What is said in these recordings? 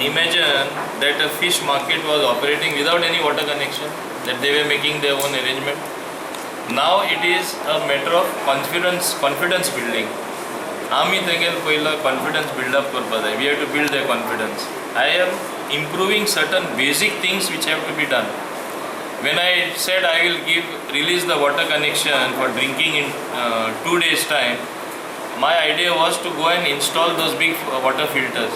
imagine that a fish market was operating without any water connection, that they were making their own arrangement. Now it is a matter of confidence building. आमी तेगेल पयला confidence build up करपा जाय. We have to build their confidence. I am improving certain basic things which have to be done. When I said I will release the water connection for drinking in 2 days time, my idea was to go and install those big water filters.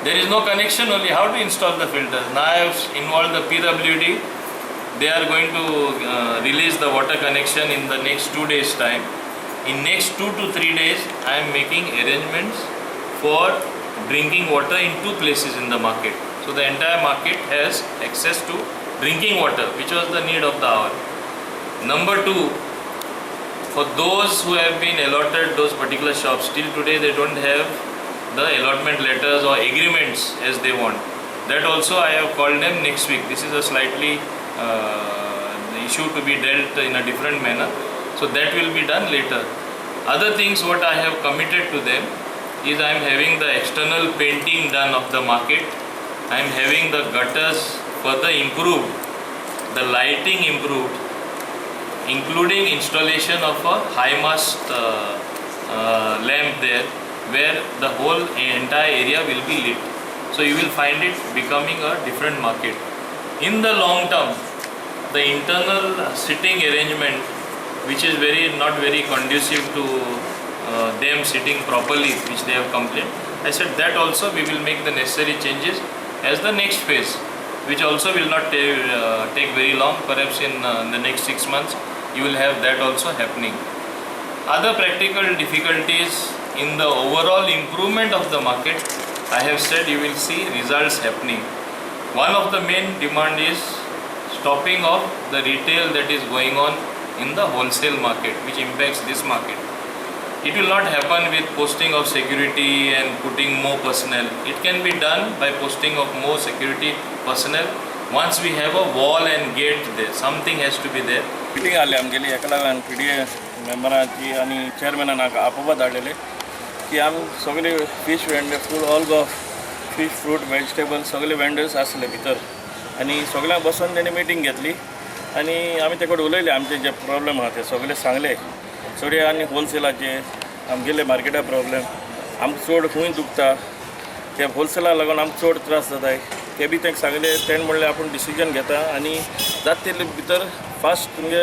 There is no connection, only how to install the filters. Now I have involved the PWD. They are going to release the water connection in the next 2 days time. In next 2 to 3 days, I am making arrangements for drinking water in 2 places in the market. So the entire market has access to drinking water, which was the need of the hour. Number 2, for those who have been allotted those particular shops, till today they don't have the allotment letters or agreements as they want. That also I have called them next week. This is a slightly issue to be dealt in a different manner. So that will be done later. Other things what I have committed to them is I am having the external painting done of the market. I am having the gutters further improved, the lighting improved, including installation of a high mast lamp there, where the whole entire area will be lit. So you will find it becoming a different market. In the long term, the internal sitting arrangement, which is not very conducive to them sitting properly, which they have complained, I said that also we will make the necessary changes as the next phase, which also will not take very long. Perhaps in the next 6 months you will have that also happening. Other practical difficulties in the overall improvement of the market, I have said you will see results happening. One of the main demand is stopping of the retail that is going on in the wholesale market, which impacts this market. It will not happen with posting of security and putting more personnel. It can be done by posting of more security personnel. Once we have a wall and gate there, something has to be there. Meeting आली आमगेली हेका लागून PDA मेंबरांची आनी चेअरमॅनान हाका आपोवपाक धाडलेले की आमी सगळे fish vendor food all go fish fruit vegetable सगळे वेंडर्स आसले भितर आनी सगळ्यांक बसून तेणी मिटींग घेतली आनी आमी ते कडेन उलयले आमचे जे प्रॉब्लेम आहा ते सगळे सांगले चड आनी होलसेलाचे आमगेले मार्केटा प्रॉब्लेम आमकां चड खूंय दुखता ते होलसेलाक लागून आमकां चड त्रास जाताय ते बी तांकां सांगले तेणें म्हणलें आपूण डिसिजन घेता आनी जाता तितले भितर फास्ट तुमगे